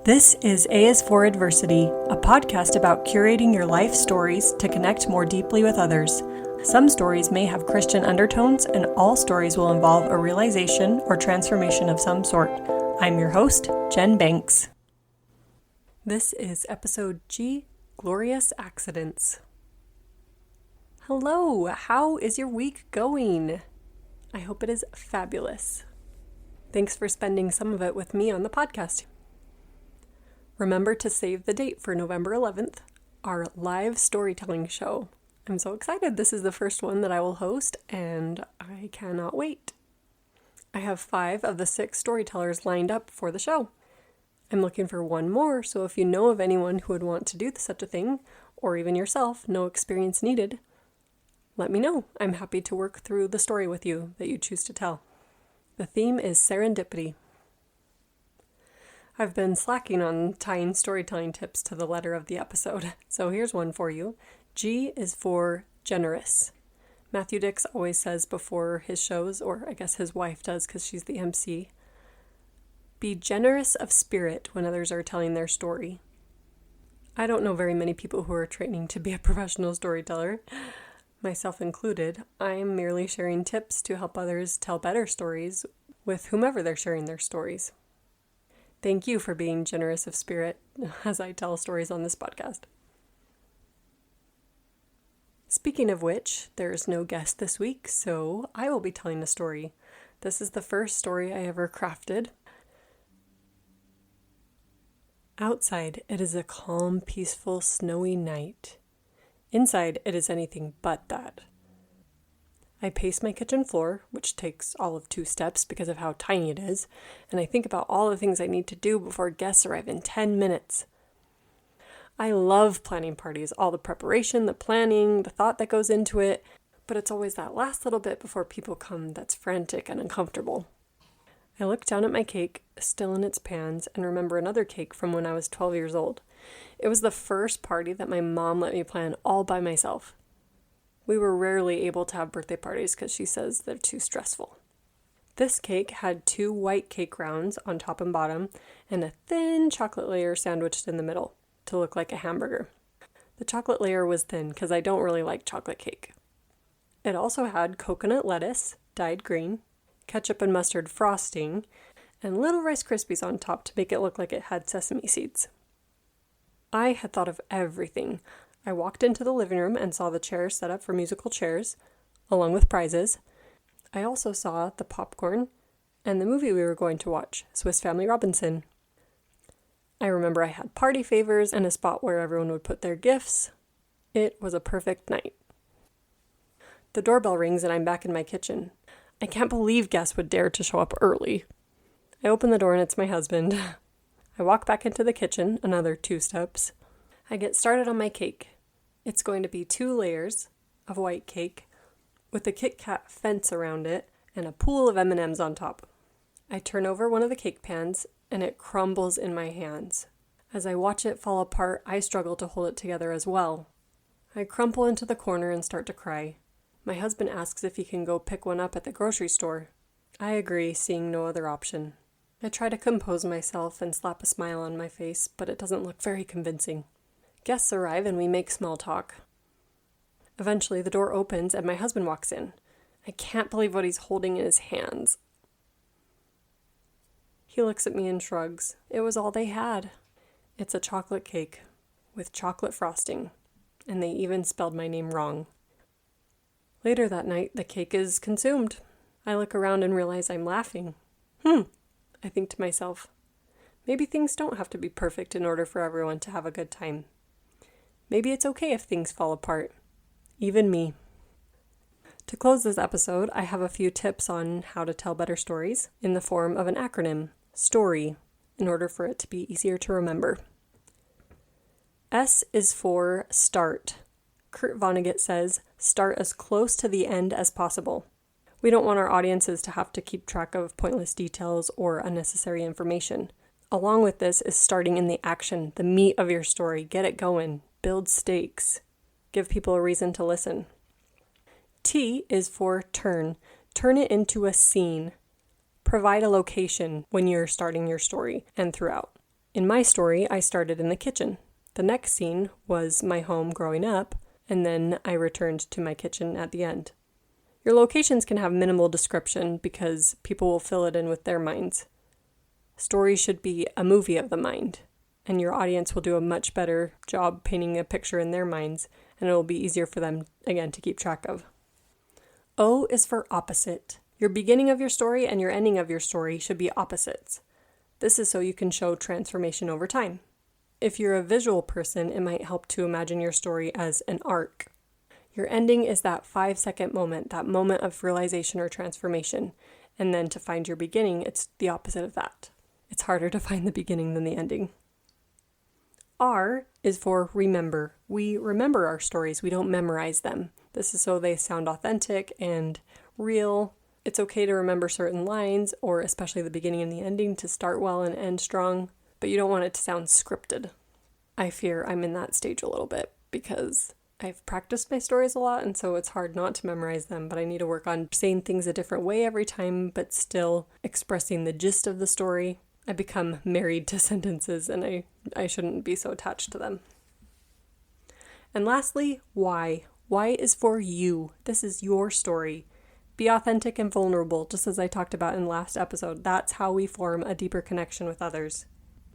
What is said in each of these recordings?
This is A is for Adversity, a podcast about curating your life stories to connect more deeply with others. Some stories may have Christian undertones, and all stories will involve a realization or transformation of some sort. I'm your host, Jen Banks. This is episode G, Glorious Accidents. Hello, how is your week going? I hope it is fabulous. Thanks for spending some of it with me on the podcast. Remember to save the date for November 11th, our live storytelling show. I'm so excited. This is the first one that I will host, and I cannot wait. I have 5 of the 6 storytellers lined up for the show. I'm looking for one more, so if you know of anyone who would want to do such a thing, or even yourself, no experience needed, let me know. I'm happy to work through the story with you that you choose to tell. The theme is serendipity. I've been slacking on tying storytelling tips to the letter of the episode, so here's one for you. G is for generous. Matthew Dix always says before his shows, or I guess his wife does because she's the MC, be generous of spirit when others are telling their story. I don't know very many people who are training to be a professional storyteller, myself included. I am merely sharing tips to help others tell better stories with whomever they're sharing their stories. Thank you for being generous of spirit as I tell stories on this podcast. Speaking of which, there's no guest this week, so I will be telling a story. This is the first story I ever crafted. Outside, it is a calm, peaceful, snowy night. Inside, it is anything but that. I pace my kitchen floor, which takes all of 2 steps because of how tiny it is, and I think about all the things I need to do before guests arrive in 10 minutes. I love planning parties, all the preparation, the planning, the thought that goes into it, but it's always that last little bit before people come that's frantic and uncomfortable. I look down at my cake, still in its pans, and remember another cake from when I was 12 years old. It was the first party that my mom let me plan all by myself. We were rarely able to have birthday parties because she says they're too stressful. This cake had 2 white cake rounds on top and bottom and a thin chocolate layer sandwiched in the middle to look like a hamburger. The chocolate layer was thin because I don't really like chocolate cake. It also had coconut lettuce, dyed green, ketchup and mustard frosting, and little Rice Krispies on top to make it look like it had sesame seeds. I had thought of everything. I walked into the living room and saw the chairs set up for musical chairs, along with prizes. I also saw the popcorn and the movie we were going to watch, Swiss Family Robinson. I remember I had party favors and a spot where everyone would put their gifts. It was a perfect night. The doorbell rings and I'm back in my kitchen. I can't believe guests would dare to show up early. I open the door and it's my husband. I walk back into the kitchen, another 2 steps. I get started on my cake. It's going to be 2 layers of white cake with a Kit Kat fence around it and a pool of M&Ms on top. I turn over one of the cake pans and it crumbles in my hands. As I watch it fall apart, I struggle to hold it together as well. I crumple into the corner and start to cry. My husband asks if he can go pick one up at the grocery store. I agree, seeing no other option. I try to compose myself and slap a smile on my face, but it doesn't look very convincing. Guests arrive and we make small talk. Eventually, the door opens and my husband walks in. I can't believe what he's holding in his hands. He looks at me and shrugs. It was all they had. It's a chocolate cake with chocolate frosting, and they even spelled my name wrong. Later that night, the cake is consumed. I look around and realize I'm laughing. I think to myself, maybe things don't have to be perfect in order for everyone to have a good time. Maybe it's okay if things fall apart. Even me. To close this episode, I have a few tips on how to tell better stories in the form of an acronym, STORY, in order for it to be easier to remember. S is for start. Kurt Vonnegut says, start as close to the end as possible. We don't want our audiences to have to keep track of pointless details or unnecessary information. Along with this is starting in the action, the meat of your story. Get it going. Build stakes. Give people a reason to listen. T is for turn. Turn it into a scene. Provide a location when you're starting your story and throughout. In my story, I started in the kitchen. The next scene was my home growing up, and then I returned to my kitchen at the end. Your locations can have minimal description because people will fill it in with their minds. Stories should be a movie of the mind, and your audience will do a much better job painting a picture in their minds, and it will be easier for them, again, to keep track of. O is for opposite. Your beginning of your story and your ending of your story should be opposites. This is so you can show transformation over time. If you're a visual person, it might help to imagine your story as an arc. Your ending is that 5-second moment, that moment of realization or transformation. And then to find your beginning, it's the opposite of that. It's harder to find the beginning than the ending. R is for remember. We remember our stories. We don't memorize them. This is so they sound authentic and real. It's okay to remember certain lines, or especially the beginning and the ending, to start well and end strong, but you don't want it to sound scripted. I fear I'm in that stage a little bit because I've practiced my stories a lot, and so it's hard not to memorize them, but I need to work on saying things a different way every time, but still expressing the gist of the story. I become married to sentences, and I shouldn't be so attached to them. And lastly, Y. Y is for you. This is your story. Be authentic and vulnerable, just as I talked about in last episode. That's how we form a deeper connection with others.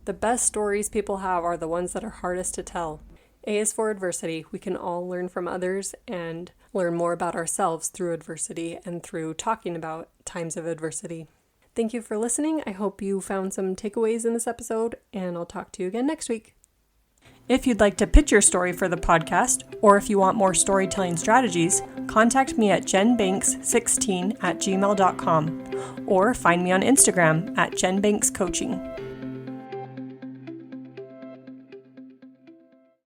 The best stories people have are the ones that are hardest to tell. A is for adversity. We can all learn from others and learn more about ourselves through adversity and through talking about times of adversity. Thank you for listening. I hope you found some takeaways in this episode, and I'll talk to you again next week. If you'd like to pitch your story for the podcast, or if you want more storytelling strategies, contact me at jenbanks16@gmail.com, or find me on Instagram at jenbankscoaching.